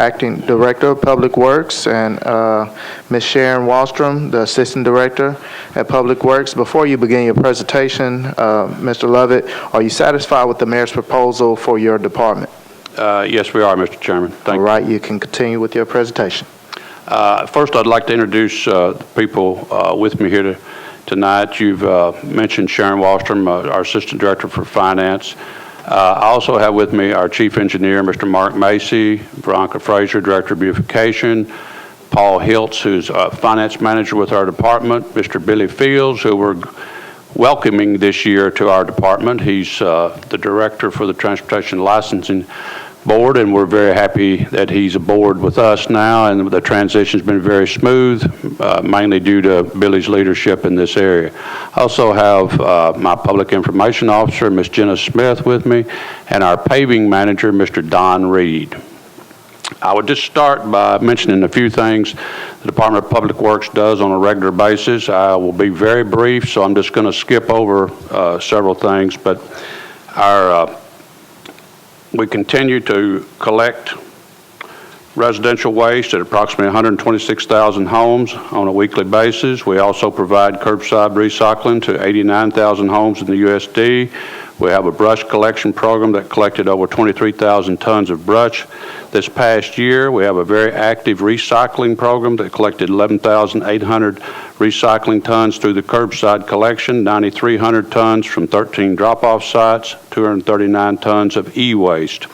Acting Director of Public Works, and Ms. Sharon Wallstrom, the Assistant Director at Public Works. Before you begin your presentation, Mr. Lovett, are you satisfied with the Mayor's proposal for your department? Yes, we are, Mr. Chairman. Thank you. All right, you can continue with your presentation. First, I'd like to introduce the people with me here tonight. You've mentioned Sharon Wallstrom, our Assistant Director for Finance. I also have with me our Chief Engineer, Mr. Mark Macy, Veronica Frazier, Director of Beautification, Paul Hiltz, who's Finance Manager with our department, Mr. Billy Fields, who we're welcoming this year to our department. He's the Director for the Transportation Licensing Board, and we're very happy that he's aboard with us now, and the transition's been very smooth, mainly due to Billy's leadership in this area. I also have my Public Information Officer, Ms. Jenna Smith, with me, and our Paving Manager, Mr. Don Reed. I would just start by mentioning a few things the Department of Public Works does on a regular basis. I will be very brief, so I'm just going to skip over several things, but we continue to collect residential waste at approximately 126,000 homes on a weekly basis. We also provide curbside recycling to 89,000 homes in the USD. We have a brush collection program that collected over 23,000 tons of brush this past year. We have a very active recycling program that collected 11,800 recycling tons through the curbside collection, 9,300 tons from 13 drop-off sites, 239 tons of e-waste.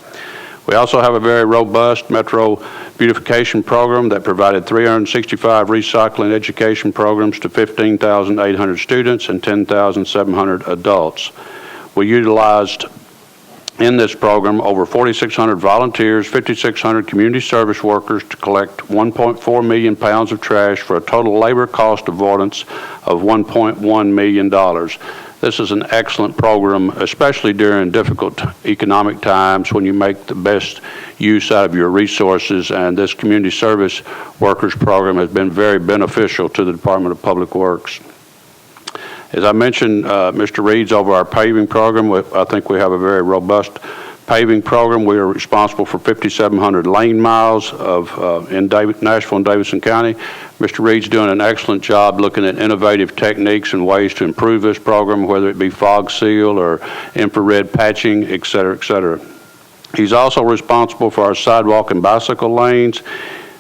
We also have a very robust metro beautification program that provided 365 recycling education programs to 15,800 students and 10,700 adults. We utilized in this program over 4,600 volunteers, 5,600 community service workers to collect 1.4 million pounds of trash for a total labor cost avoidance of $1.1 million. This is an excellent program, especially during difficult economic times when you make the best use out of your resources, and this community service workers program has been very beneficial to the Department of Public Works. As I mentioned, Mr. Reed's over our paving program. I think we have a very robust paving program. We are responsible for 5,700 lane miles in Nashville and Davidson County. Mr. Reed's doing an excellent job looking at innovative techniques and ways to improve this program, whether it be fog seal or infrared patching, et cetera, et cetera. He's also responsible for our sidewalk and bicycle lanes.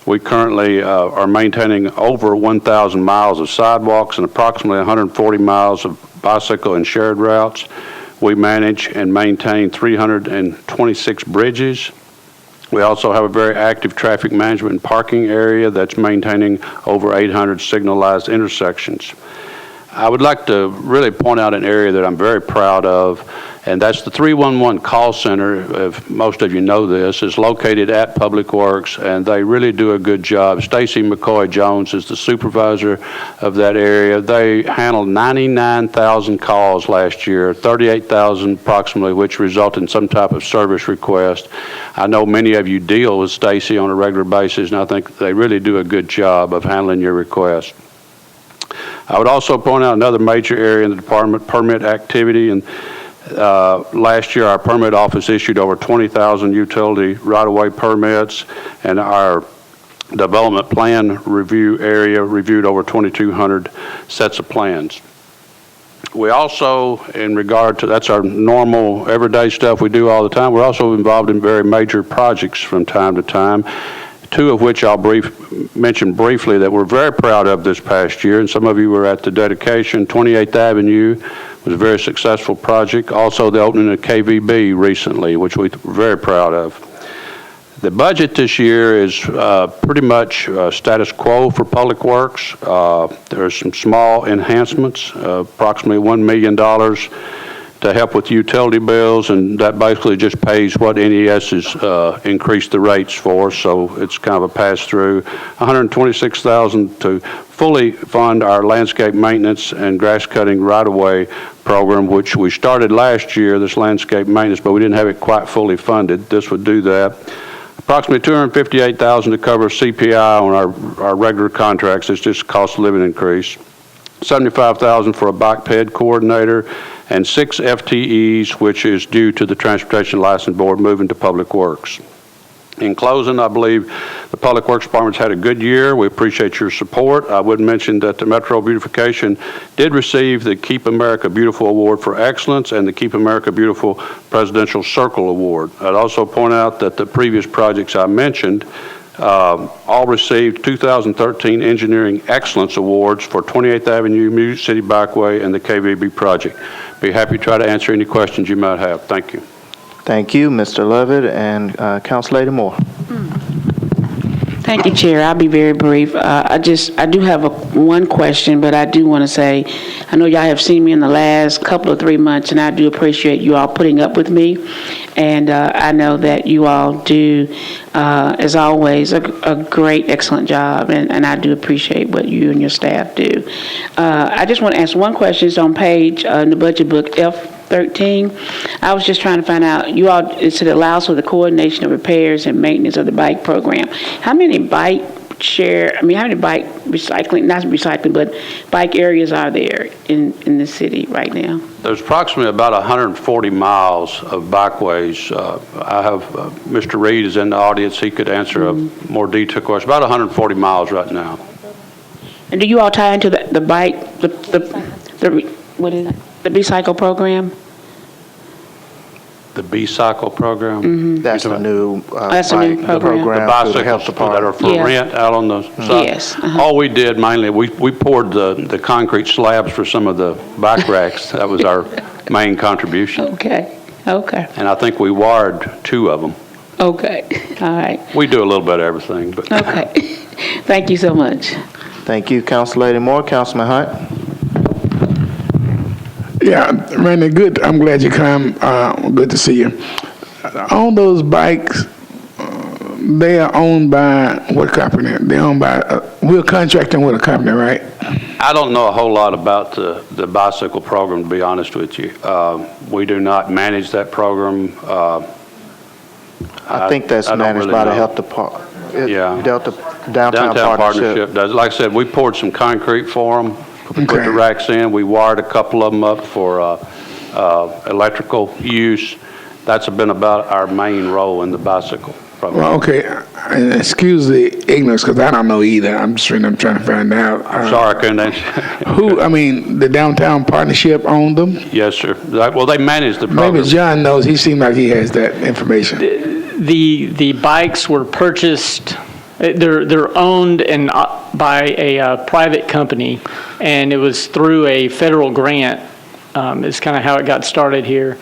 We currently are maintaining over 1,000 miles of sidewalks and approximately 140 miles of bicycle and shared routes. We manage and maintain 326 bridges. We also have a very active traffic management and parking area that's maintaining over 800 signalized intersections. I would like to really point out an area that I'm very proud of, and that's the 311 call center. If most of you know this, is located at Public Works, and they really do a good job. Stacy McCoy Jones is the supervisor of that area. They handled 99,000 calls last year, 38,000 approximately, which result in some type of service request. I know many of you deal with Stacy on a regular basis, and I think they really do a good job of handling your requests. I would also point out another major area in the department, permit activity, and last year our permit office issued over 20,000 utility right-of-way permits, and our development plan review area reviewed over 2,200 sets of plans. We also, in regard to, that's our normal everyday stuff we do all the time, we're also involved in very major projects from time to time, two of which I'll mention briefly that we're very proud of this past year, and some of you were at the dedication. 28th Avenue was a very successful project. Also the opening of KVB recently, which we're very proud of. The budget this year is pretty much status quo for Public Works. There's some small enhancements, approximately $1 million to help with utility bills, and that basically just pays what NES has increased the rates for, so it's kind of a pass-through. $126,000 to fully fund our landscape maintenance and grass cutting right-of-way program, which we started last year, this landscape maintenance, but we didn't have it quite fully funded. This would do that. Approximately $258,000 to cover CPI on our regular contracts. It's just a cost of living increase. $75,000 for a bike ped coordinator, and 6 FTEs, which is due to the Transportation License Board moving to Public Works. In closing, I believe the Public Works Department's had a good year. We appreciate your support. I would mention that the Metro Beautification did receive the Keep America Beautiful Award for Excellence and the Keep America Beautiful Presidential Circle Award. I'd also point out that the previous projects I mentioned all received 2013 Engineering Excellence Awards for 28th Avenue, Music City Bikeway, and the KVB project. Be happy to try to answer any questions you might have. Thank you. Thank you, Mr. Lovett, and Councilor Moore. Thank you, Chair. I'll be very brief. I do have one question, but I do want to say, I know y'all have seen me in the last couple of 3 months, and I do appreciate you all putting up with me. And I know that you all do, as always, a great, excellent job, and I do appreciate what you and your staff do. I just want to ask one question. It's on page in the budget book, F13. I was just trying to find out, you all, it said it allows for the coordination of repairs and maintenance of the bike program. How many bike recycling, not recycling, but bike areas are there in the city right now? There's approximately about 140 miles of bikeways. I have Mr. Reed is in the audience. He could answer a more detailed question. About 140 miles right now. And do you all tie into the bike, what is it? The B-Cycle program? The B-Cycle program? That's a new That's a new bike program. The through the health bicycles that department. are for Yeah. rent out on the side? Yes. All we did mainly, we poured the concrete slabs for some of the bike racks. That was our main contribution. Okay. And I think we wired 2 of them. Okay. All right. We do a little bit of everything, but Okay. Thank you so much. Thank you, Councilor Moore. Councilman Hunt? Yeah, Randy, good. I'm glad you come. Good to see you. On those bikes, they are owned by what company? They're owned by, we're contracting with a company, right? I don't know a whole lot about the bicycle program, to be honest with you. We do not manage that program. I think that's I don't managed really by the know. health department. Yeah. Downtown Partnership. does. Like I said, we poured some concrete for them, put Okay. the racks in. We wired a couple of them up for electrical use. That's been about our main role in the bicycle program. Well, okay. And excuse the ignorance, because I don't know either. I'm trying to find out. Sorry, I couldn't answer. The Downtown Partnership owned them? Yes, sir. Well, they manage the program. Maybe John knows. He seemed like he has that information. The bikes were purchased, they're owned and by a private company, and it was through a federal grant, is kind of how it got started here.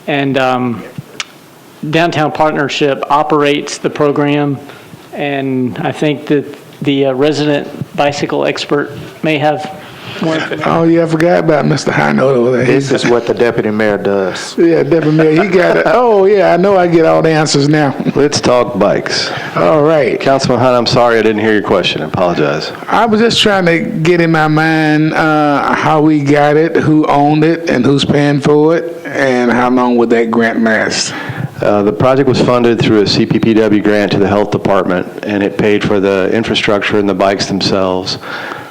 And Downtown Partnership operates the program, and I think that the resident bicycle expert may have more information. Oh, yeah, I forgot about Mr. Hinote over there. This is what the deputy mayor does. Yeah, Deputy Mayor, he got it. Oh, yeah, I know I get all the answers now. Let's talk bikes. All right. Councilman Hunt, I'm sorry I didn't hear your question. I apologize. I was just trying to get in my mind how we got it, who owned it, and who's paying for it, and how long would that grant last? The project was funded through a CPPW grant to the health department, and it paid for the infrastructure and the bikes themselves.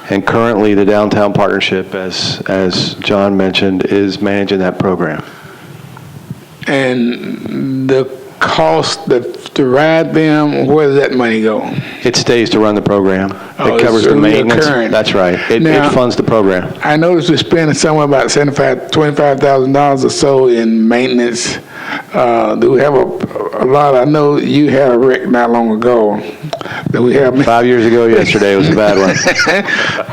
And currently, the Downtown Partnership, as John mentioned, is managing that program. And the cost to ride them, where does that money go? It stays to run the program. Oh, It covers it's the maintenance. recurring. That's right. It Now- funds the program. I noticed we're spending somewhere about $25,000 or so in maintenance. Do we have a lot? I know you had a wreck not long ago. Do we have? 5 years ago yesterday was a bad one.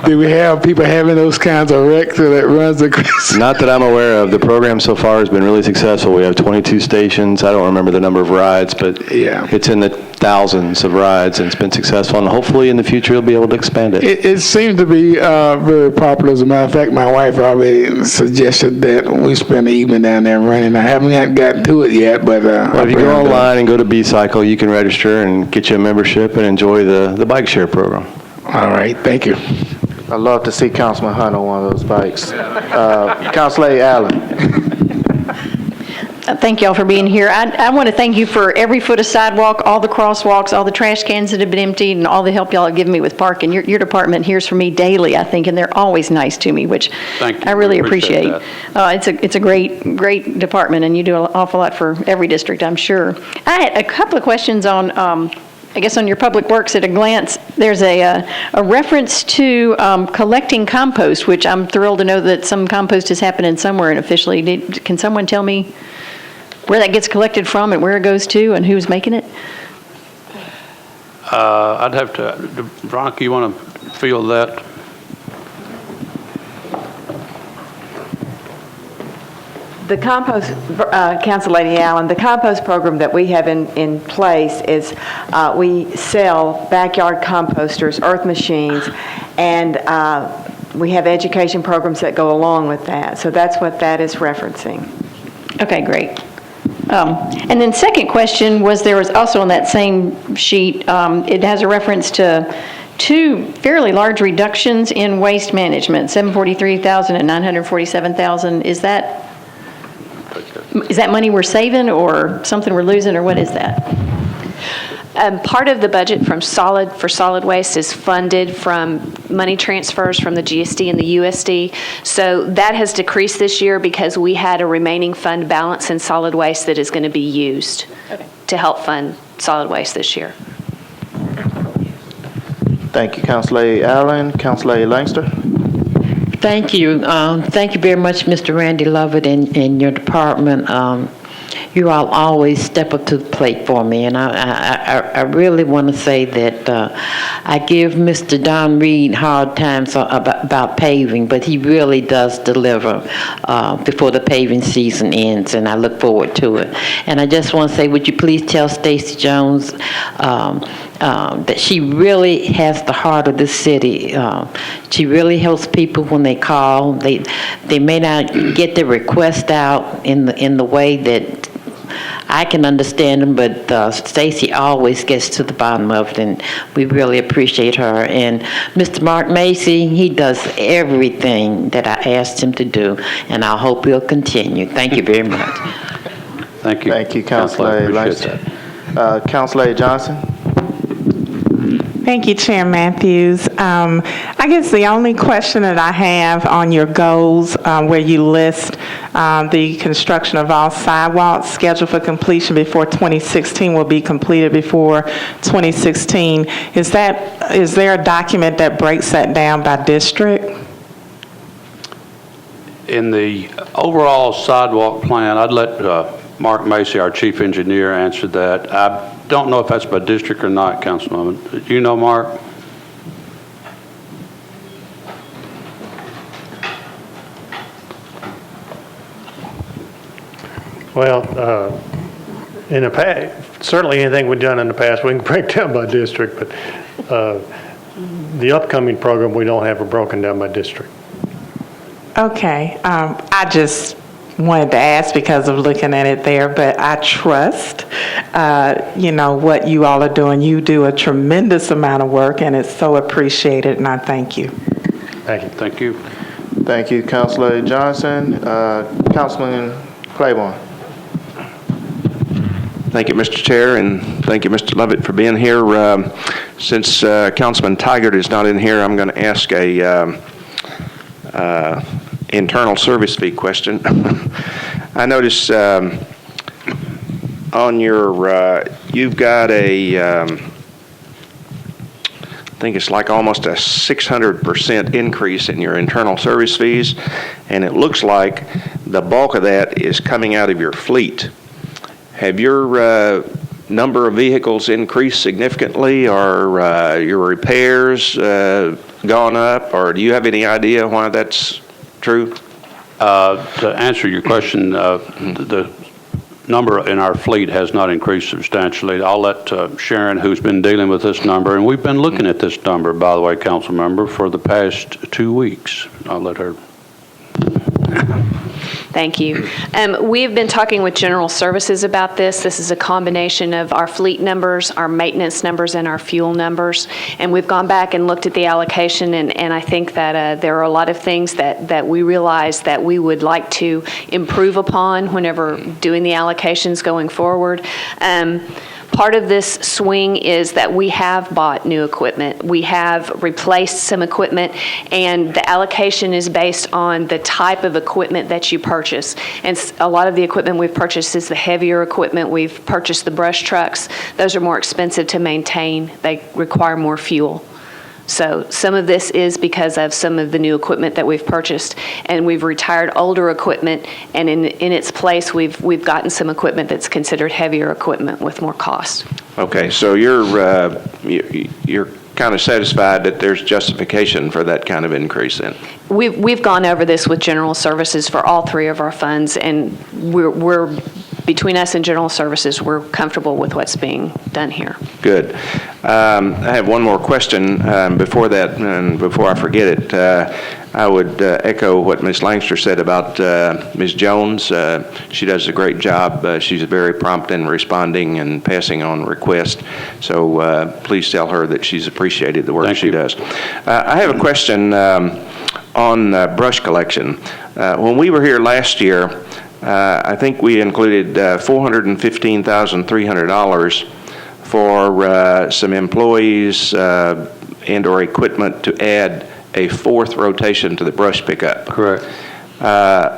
Do we have people having those kinds of wrecks that runs across? Not that I'm aware of. The program so far has been really successful. We have 22 stations. I don't remember the number of rides, but Yeah. it's in the thousands of rides, and it's been successful. And hopefully in the future, we'll be able to expand it. It seems to be very popular. As a matter of fact, my wife already suggested that we spend the evening down there running. I haven't gotten to it yet, but Well, if you go online and go to B-Cycle, you can register and get you a membership and enjoy the bike share program. All right, thank you. I'd love to see Councilman Hunt on one of those bikes. Councilor Allen. Thank you all for being here. I want to thank you for every foot of sidewalk, all the crosswalks, all the trash cans that have been emptied, and all the help y'all have given me with parking. Your department hears from me daily, I think, and they're always nice to me, which Thank you. I really We appreciate appreciate. It's a great department, and you do an awful lot for every district, I'm sure. I had a couple of questions on, I guess on your public works at a glance. There's a reference to collecting compost, which I'm thrilled to know that some compost is happening somewhere unofficially. Can someone tell me where that gets collected from and where it goes to and who's making it? I'd have to, Veronica, you want to field that? The compost, Council Lady Allen, the compost program that we have in place is we sell backyard composters, earth machines, and we have education programs that go along with that. So that's what that is referencing. Okay, great. And then second question was, there was also on that same sheet, it has a reference to two fairly large reductions in waste management, $743,000 and $947,000. Is that money we're saving or something we're losing, or what is that? Part of the budget for solid waste is funded from money transfers from the GSD and the USD. So that has decreased this year because we had a remaining fund balance in solid waste that is going to be used to help fund solid waste this year. Thank you, Councilor Allen. Councilor Langster? Thank you. Thank you very much, Mr. Randy Lovett and your department. You all always step up to the plate for me, and I really want to say that I give Mr. Don Reed hard times about paving, but he really does deliver before the paving season ends, and I look forward to it. And I just want to say, would you please tell Stacey Jones that she really has the heart of the city. She really helps people when they call. They may not get their request out in the way that I can understand them, but Stacey always gets to the bottom of it, and we really appreciate her. And Mr. Mark Macy, he does everything that I asked him to do, and I hope he'll continue. Thank you very much. Thank you. Thank you, Councilor Appreciate Langster. Councilor Johnson? Thank you, Chair Matthews. I guess the only question that I have on your goals, where you list the construction of all sidewalks scheduled for completion before 2016 will be completed before 2016. Is there a document that breaks that down by district? In the overall sidewalk plan, I'd let Mark Macy, our chief engineer, answer that. I don't know if that's by district or not, Councilwoman. Do you know, Mark? Well, in the past, certainly anything we've done in the past, we can break down by district, but the upcoming program, we don't have it broken down by district. Okay. I just wanted to ask because of looking at it there, but I trust, what you all are doing. You do a tremendous amount of work, and it's so appreciated, and I thank you. Thank you. Thank you. Thank you, Councilor Johnson. Councilman Claiborne? Thank you, Mr. Chair, and thank you, Mr. Lovett, for being here. Since Councilman Tigert is not in here, I'm going to ask a internal service fee question. I notice on your, you've got I think it's like almost a 600% increase in your internal service fees, and it looks like the bulk of that is coming out of your fleet. Have your number of vehicles increased significantly, or your repairs gone up, or do you have any idea why that's true? To answer your question, the number in our fleet has not increased substantially. I'll let Sharon, who's been dealing with this number, and we've been looking at this number, by the way, council member, for the past 2 weeks. I'll let her. Thank you. We have been talking with General Services about this. This is a combination of our fleet numbers, our maintenance numbers, and our fuel numbers. And we've gone back and looked at the allocation, and I think that there are a lot of things that we realize that we would like to improve upon whenever doing the allocations going forward. Part of this swing is that we have bought new equipment. We have replaced some equipment, and the allocation is based on the type of equipment that you purchase. And a lot of the equipment we've purchased is the heavier equipment. We've purchased the brush trucks. Those are more expensive to maintain. They require more fuel. So some of this is because of some of the new equipment that we've purchased, and we've retired older equipment, and in its place, we've gotten some equipment that's considered heavier equipment with more cost. Okay, so you're kind of satisfied that there's justification for that kind of increase then? We've gone over this with General Services for all three of our funds, and we're between us and General Services, we're comfortable with what's being done here. Good. I have one more question before that, and before I forget it. I would echo what Ms. Langster said about Ms. Jones. She does a great job. She's very prompt in responding and passing on requests. So please tell her that she's appreciated the work she does. I have a question on brush collection. When we were here last year, I think we included $415,300 for some employees and or equipment to add a fourth rotation to the brush pickup. Correct.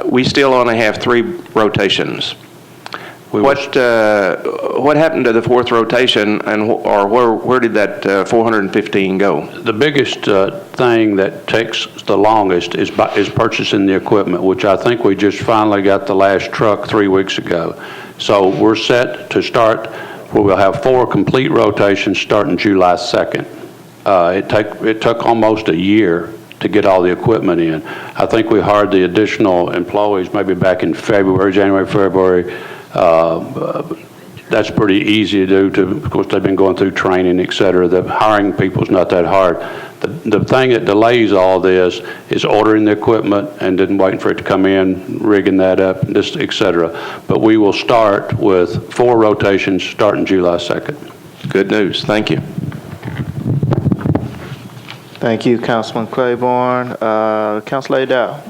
We still only have 3 rotations. What happened to the fourth rotation, and where did that 415 go? The biggest thing that takes the longest is purchasing the equipment, which I think we just finally got the last truck 3 weeks ago. So we're set to start where we'll have 4 complete rotations starting July 2nd. It took almost a year to get all the equipment in. I think we hired the additional employees maybe back in January, February. That's pretty easy to do. Of course, they've been going through training, et cetera. The hiring people is not that hard. The thing that delays all this is ordering the equipment and then waiting for it to come in, rigging that up, et cetera. But we will start with 4 rotations starting July 2nd. Good news. Thank you. Thank you, Councilman Claiborne. Councilor Dow.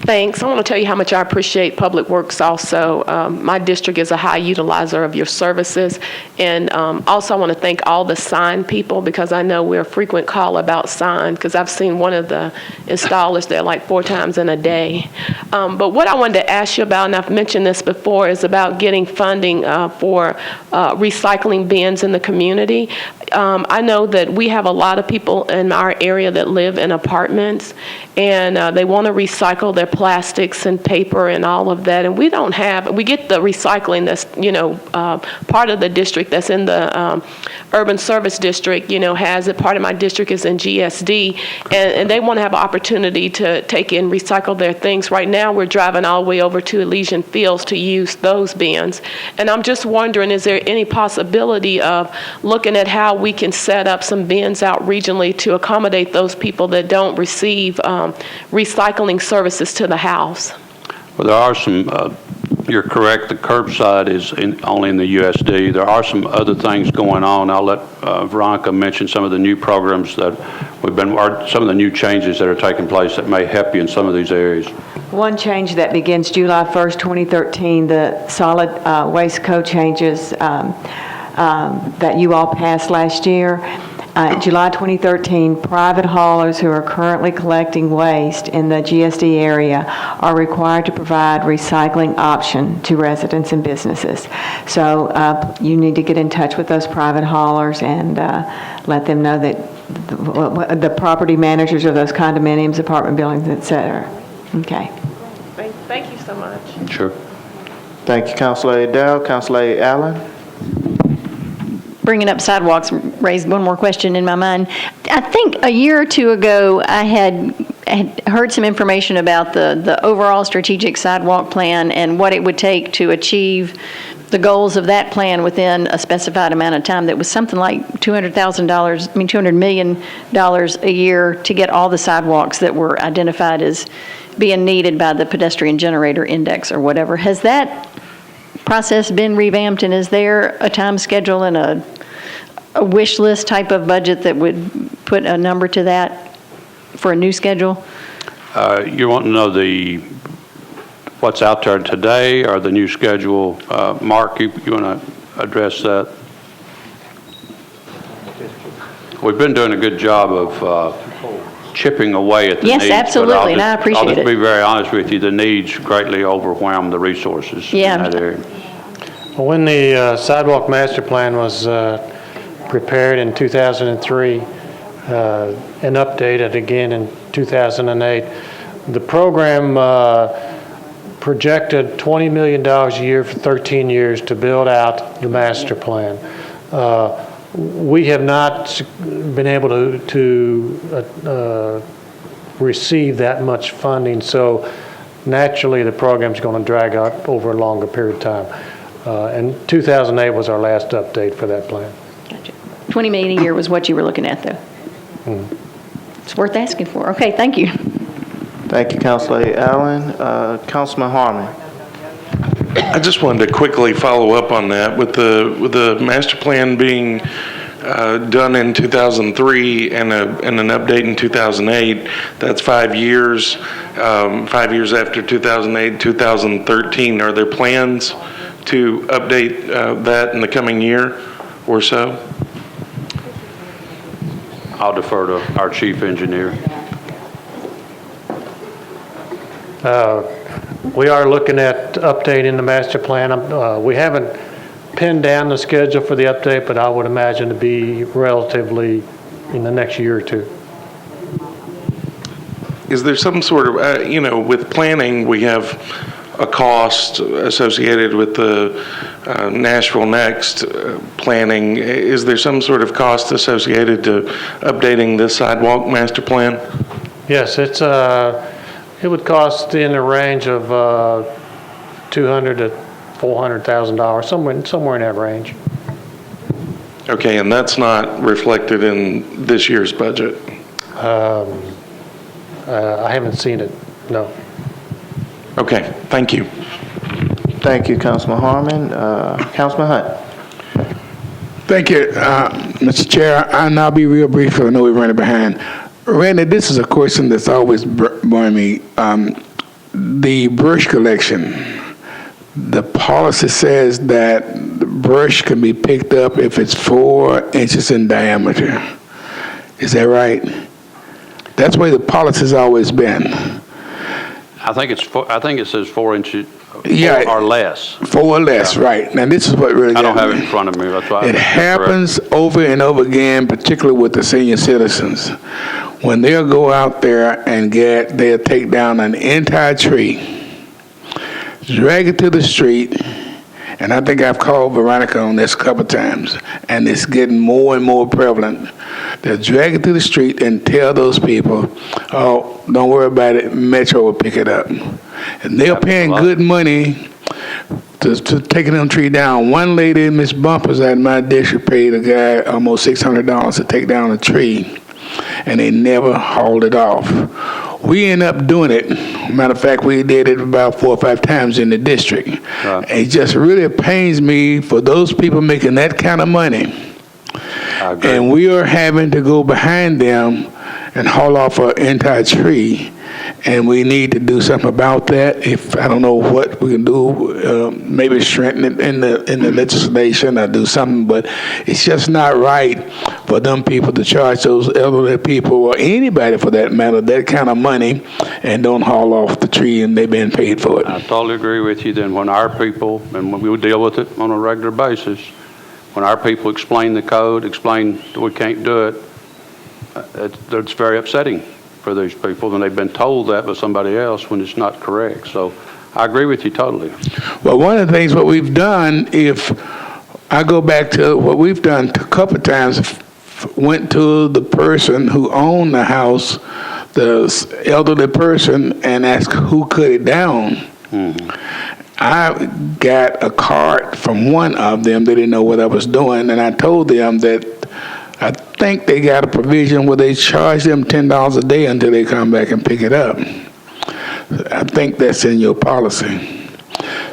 Thanks. I want to tell you how much I appreciate Public Works also. My district is a high utilizer of your services. And also I want to thank all the sign people, because I know we're a frequent call about sign, because I've seen one of the installers there like 4 times in a day. But what I wanted to ask you about, and I've mentioned this before, is about getting funding for recycling bins in the community. I know that we have a lot of people in our area that live in apartments, and they want to recycle their plastics and paper and all of that, and we don't have. We get the recycling that's part of the district that's in the urban service district. Has it. Part of my district is in GSD, and they want to have an opportunity to take in recycle their things. Right now, we're driving all the way over to Elysian Fields to use those bins, and I'm just wondering, is there any possibility of looking at how we can set up some bins out regionally to accommodate those people that don't receive recycling services to the house? Well, there are some, you're correct, the curbside is only in the USD. There are some other things going on. I'll let Veronica mention some of the new programs that some of the new changes that are taking place that may help you in some of these areas. One change that begins July 1st, 2013, the solid waste code changes that you all passed last year. July 2013, private haulers who are currently collecting waste in the GSD area are required to provide recycling option to residents and businesses. So you need to get in touch with those private haulers and let them know that the property managers of those condominiums, apartment buildings, et cetera. Okay. Thank you so much. Sure. Thank you, Councilor Dow. Councilor Allen. Bringing up sidewalks raised one more question in my mind. I think a year or two ago, I had heard some information about the overall strategic sidewalk plan and what it would take to achieve the goals of that plan within a specified amount of time that was something like $200 million a year to get all the sidewalks that were identified as being needed by the pedestrian generator index or whatever. Has that process been revamped, and is there a time schedule and a wish list type of budget that would put a number to that for a new schedule? You want to know what's out there today or the new schedule? Mark, you want to address that? We've been doing a good job of chipping away at the needs. Yes, absolutely, and I appreciate I'll just it. be very honest with you, the needs greatly overwhelm the resources in that area. When the sidewalk master plan was prepared in 2003 and updated again in 2008, the program projected $20 million a year for 13 years to build out the master plan. We have not been able to receive that much funding, so naturally the program's going to drag out over a longer period of time. And 2008 was our last update for that plan. Gotcha. $20 million a year was what you were looking at, though. It's worth asking for. Okay, thank you. Thank you, Councilor Allen. Councilman Harmon. I just wanted to quickly follow up on that. With the master plan being done in 2003 and an update in 2008, that's 5 years. 5 years after 2008, 2013. Are there plans to update that in the coming year or so? I'll defer to our chief engineer. We are looking at updating the master plan. We haven't pinned down the schedule for the update, but I would imagine to be relatively in the next year or two. Is there some sort of, with planning, we have a cost associated with the Nashville Next planning. Is there some sort of cost associated to updating this sidewalk master plan? Yes, it would cost in the range of $200,000 to $400,000, somewhere in that range. Okay, and that's not reflected in this year's budget? I haven't seen it, no. Okay, thank you. Thank you, Councilman Harmon. Councilman Hunt. Thank you, Mr. Chair. I'll be real brief. I know we're running behind. Randy, this is a question that's always boring me. The brush collection. The policy says that the brush can be picked up if it's 4 inches in diameter. Is that right? That's the way the policy's always been. I think it says 4 inches or less. 4 or less, yeah. Right. Now this is what really I don't have it in front of me. That's why it happens over and over again, particularly with the senior citizens. When they'll go out there and they'll take down an entire tree, drag it to the street, and I think I've called Veronica on this a couple of times, and it's getting more and more prevalent. They'll drag it to the street and tell those people, oh, don't worry about it, Metro will pick it up. And they're paying good money to taking them tree down. One lady, Miss Bumpers at my district, paid a guy almost $600 to take down a tree, and they never hauled it off. We end up doing it. Matter of fact, we did it about 4 or 5 times in the district. Right. It just really pains me for those people making that kind of money. And we are having to go behind them and haul off an entire tree. And we need to do something about that. I don't know what we can do, maybe strengthen it in the legislation or do something, but it's just not right for them people to charge those elderly people or anybody for that matter that kind of money and don't haul off the tree and they've been paid for it. I totally agree with you. Then when our people, and when we deal with it on a regular basis, when our people explain the code, explain that we can't do it, it's very upsetting for these people, and they've been told that by somebody else when it's not correct. So I agree with you totally. Well, one of the things what we've done, if I go back to what we've done a couple of times, went to the person who owned the house, the elderly person, and asked who cut it down. Mm-hmm. I got a card from one of them. They didn't know what I was doing, and I told them that I think they got a provision where they charge them $10 a day until they come back and pick it up. I think that's in your policy.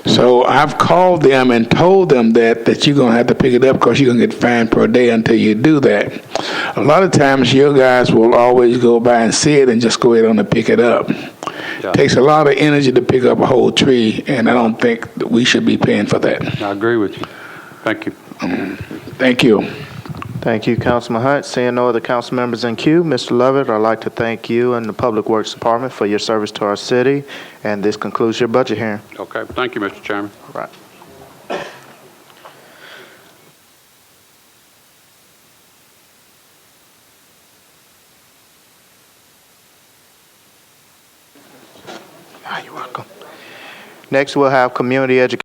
So I've called them and told them that you're going to have to pick it up because you're going to get fined per day until you do that. A lot of times your guys will always go by and see it and just go ahead on and pick it up. Yeah. Takes a lot of energy to pick up a whole tree, and I don't think that we should be paying for that. I agree with you. Thank you. Thank you. Thank you, Councilman Hunt. Seeing no other council members in queue, Mr. Lovett, I'd like to thank you and the Public Works Department for your service to our city, and this concludes your budget hearing. Okay, thank you, Mr. Chairman. All right. You're welcome. Next, we'll have community education.